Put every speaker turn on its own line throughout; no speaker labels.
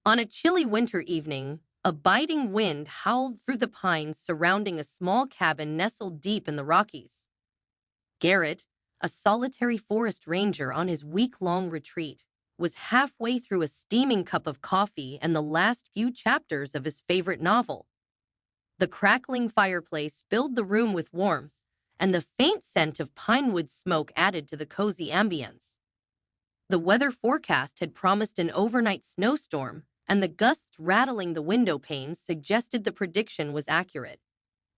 On a chilly winter evening, a biting wind howled through the pines surrounding a small cabin nestled deep in the Rockies. Garrett, a solitary forest ranger on his week-long retreat, was halfway through a steaming cup of coffee and the last few chapters of his favorite novel. The crackling fireplace filled the room with warmth, and the faint scent of pine wood smoke added to the cozy ambience. The weather forecast had promised an overnight snowstorm, and the gusts rattling the window panes suggested the prediction was accurate.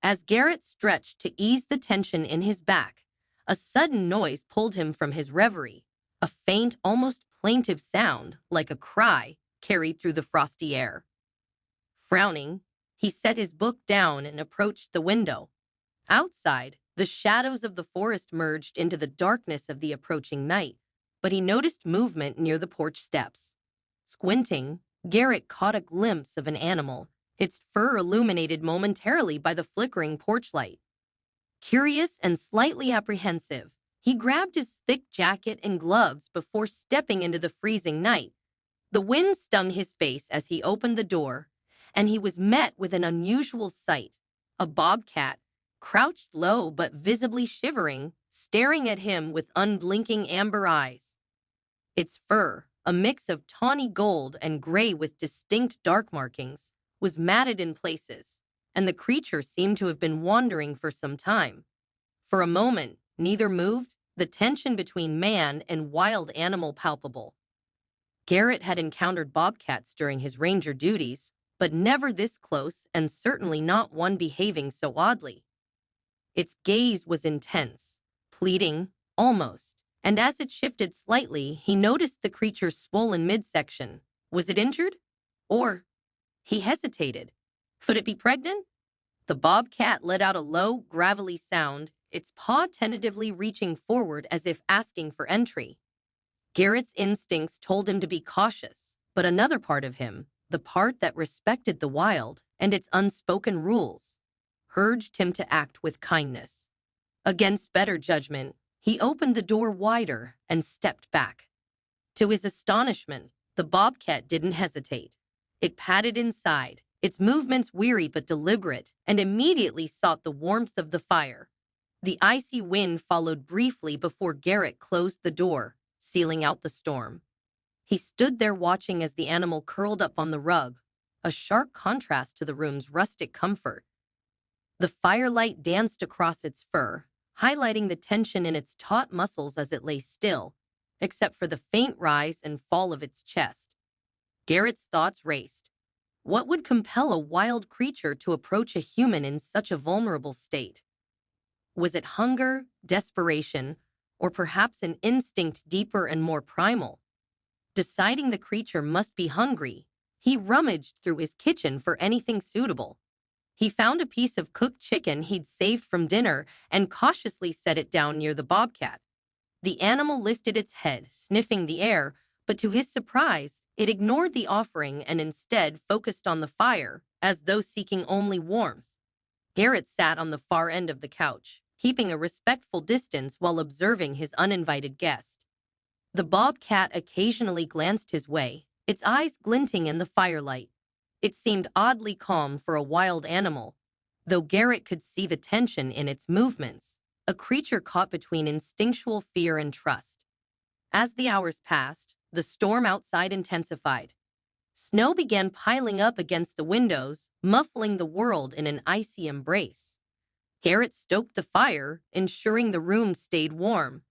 As Garrett stretched to ease the tension in his back, a sudden noise pulled him from his reverie. A faint, almost plaintive sound, like a cry, carried through the frosty air. Frowning, he set his book down and approached the window. Outside, the shadows of the forest merged into the darkness of the approaching night, but he noticed movement near the porch steps. Squinting, Garrett caught a glimpse of an animal, its fur illuminated momentarily by the flickering porch light. Curious and slightly apprehensive, he grabbed his thick jacket and gloves before stepping into the freezing night. The wind stung his face as he opened the door, and he was met with an unusual sight: a bobcat, crouched low but visibly shivering, staring at him with unblinking amber eyes. Its fur, a mix of tawny gold and gray with distinct dark markings, was matted in places, and the creature seemed to have been wandering for some time. For a moment, neither moved, the tension between man and wild animal palpable. Garrett had encountered bobcats during his ranger duties, but never this close, and certainly not one behaving so oddly. Its gaze was intense, pleading, almost, and as it shifted slightly, he noticed the creature's swollen midsection. Was it injured? Or... He hesitated. Could it be pregnant? The bobcat let out a low, gravelly sound, its paw tentatively reaching forward as if asking for entry. Garrett's instincts told him to be cautious, but another part of him, the part that respected the wild and its unspoken rules, urged him to act with kindness. Against better judgment, he opened the door wider and stepped back. To his astonishment, the bobcat didn't hesitate. It padded inside, its movements weary but deliberate, and immediately sought the warmth of the fire. The icy wind followed briefly before Garrett closed the door, sealing out the storm. He stood there watching as the animal curled up on the rug, a sharp contrast to the room's rustic comfort. The firelight danced across its fur, highlighting the tension in its taut muscles as it lay still, except for the faint rise and fall of its chest. Garrett's thoughts raced. What would compel a wild creature to approach a human in such a vulnerable state? Was it hunger, desperation, or perhaps an instinct deeper and more primal? Deciding the creature must be hungry, he rummaged through his kitchen for anything suitable. He found a piece of cooked chicken he'd saved from dinner and cautiously set it down near the bobcat. The animal lifted its head, sniffing the air, but to his surprise, it ignored the offering and instead focused on the fire, as though seeking only warmth. Garrett sat on the far end of the couch, keeping a respectful distance while observing his uninvited guest. The bobcat occasionally glanced his way, its eyes glinting in the firelight. It seemed oddly calm for a wild animal, though Garrett could see the tension in its movements, a creature caught between instinctual fear and trust. As the hours passed, the storm outside intensified. Snow began piling up against the windows, muffling the world in an icy embrace. Garrett stoked the fire, ensuring the room stayed warm.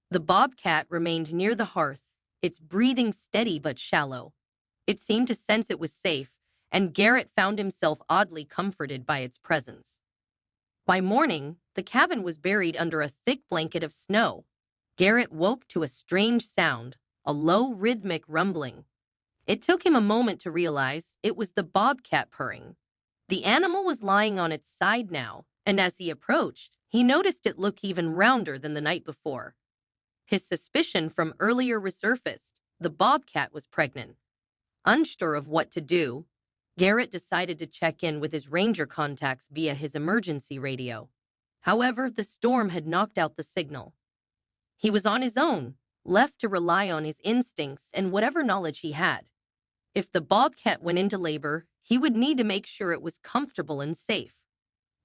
The bobcat remained near the hearth, its breathing steady but shallow. It seemed to sense it was safe, and Garrett found himself oddly comforted by its presence. By morning, the cabin was buried under a thick blanket of snow. Garrett woke to a strange sound, a low, rhythmic rumbling. It took him a moment to realize it was the bobcat purring. The animal was lying on its side now, and as he approached, he noticed it looked even rounder than the night before. His suspicion from earlier resurfaced. The bobcat was pregnant. Unsure of what to do, Garrett decided to check in with his ranger contacts via his emergency radio. However, the storm had knocked out the signal. He was on his own, left to rely on his instincts and whatever knowledge he had. If the bobcat went into labor, he would need to make sure it was comfortable and safe.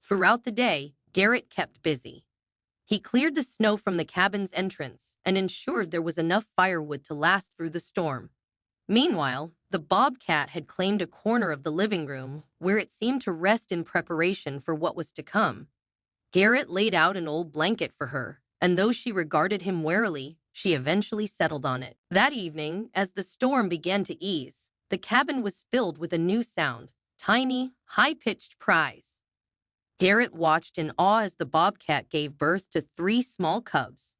Throughout the day, Garrett kept busy. He cleared the snow from the cabin's entrance and ensured there was enough firewood to last through the storm. Meanwhile, the bobcat had claimed a corner of the living room where it seemed to rest in preparation for what was to come. Garrett laid out an old blanket for her, and though she regarded him warily, she eventually settled on it. That evening, as the storm began to ease, the cabin was filled with a new sound, tiny, high-pitched cries. Garrett watched in awe as the bobcat gave birth to 3 small cubs.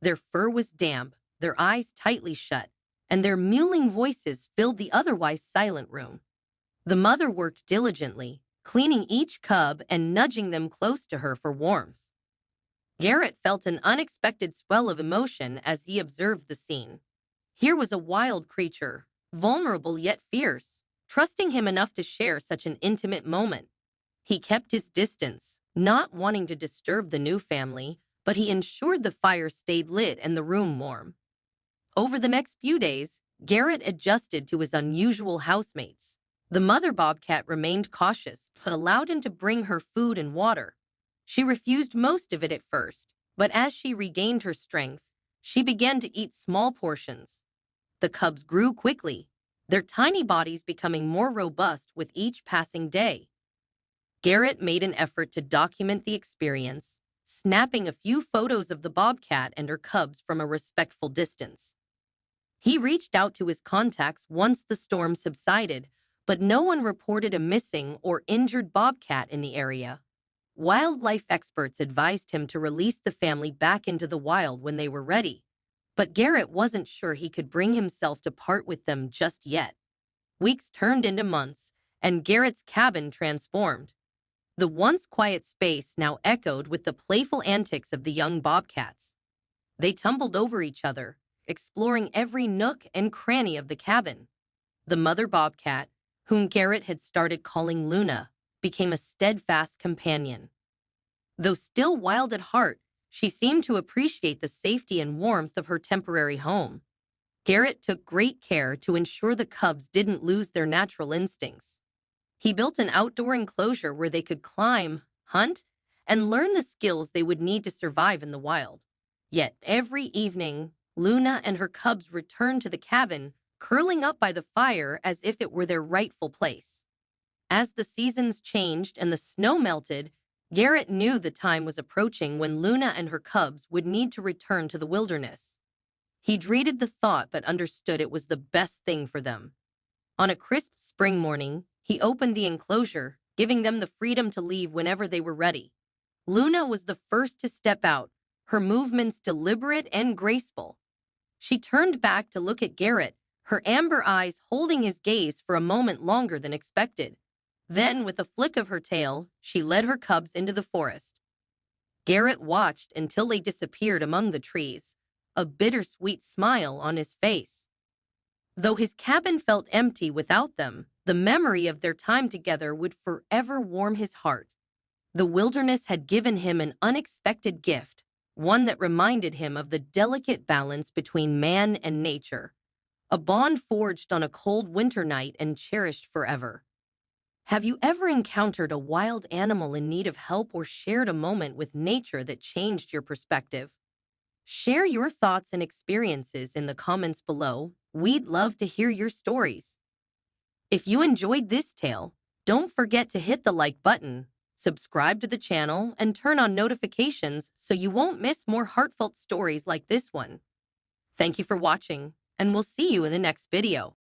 Their fur was damp, their eyes tightly shut, and their mewling voices filled the otherwise silent room. The mother worked diligently, cleaning each cub and nudging them close to her for warmth. Garrett felt an unexpected swell of emotion as he observed the scene. Here was a wild creature, vulnerable yet fierce, trusting him enough to share such an intimate moment. He kept his distance, not wanting to disturb the new family, but he ensured the fire stayed lit and the room warm. Over the next few days, Garrett adjusted to his unusual housemates. The mother bobcat remained cautious, but allowed him to bring her food and water. She refused most of it at first, but as she regained her strength, she began to eat small portions. The cubs grew quickly, their tiny bodies becoming more robust with each passing day. Garrett made an effort to document the experience, snapping a few photos of the bobcat and her cubs from a respectful distance. He reached out to his contacts once the storm subsided, but no one reported a missing or injured bobcat in the area. Wildlife experts advised him to release the family back into the wild when they were ready, but Garrett wasn't sure he could bring himself to part with them just yet. Weeks turned into months, and Garrett's cabin transformed. The once quiet space now echoed with the playful antics of the young bobcats. They tumbled over each other, exploring every nook and cranny of the cabin. The mother bobcat, whom Garrett had started calling Luna, became a steadfast companion. Though still wild at heart, she seemed to appreciate the safety and warmth of her temporary home. Garrett took great care to ensure the cubs didn't lose their natural instincts. He built an outdoor enclosure where they could climb, hunt, and learn the skills they would need to survive in the wild. Yet every evening, Luna and her cubs returned to the cabin, curling up by the fire as if it were their rightful place. As the seasons changed and the snow melted, Garrett knew the time was approaching when Luna and her cubs would need to return to the wilderness. He dreaded the thought but understood it was the best thing for them. On a crisp spring morning, he opened the enclosure, giving them the freedom to leave whenever they were ready. Luna was the first to step out, her movements deliberate and graceful. She turned back to look at Garrett, her amber eyes holding his gaze for a moment longer than expected. Then, with a flick of her tail, she led her cubs into the forest. Garrett watched until they disappeared among the trees, a bittersweet smile on his face. Though his cabin felt empty without them, the memory of their time together would forever warm his heart. The wilderness had given him an unexpected gift, one that reminded him of the delicate balance between man and nature, a bond forged on a cold winter night and cherished forever. Have you ever encountered a wild animal in need of help or shared a moment with nature that changed your perspective? Share your thoughts and experiences in the comments below. We'd love to hear your stories. If you enjoyed this tale, don't forget to hit the like button, subscribe to the channel, and turn on notifications so you won't miss more heartfelt stories like this one. Thank you for watching, and we'll see you in the next video.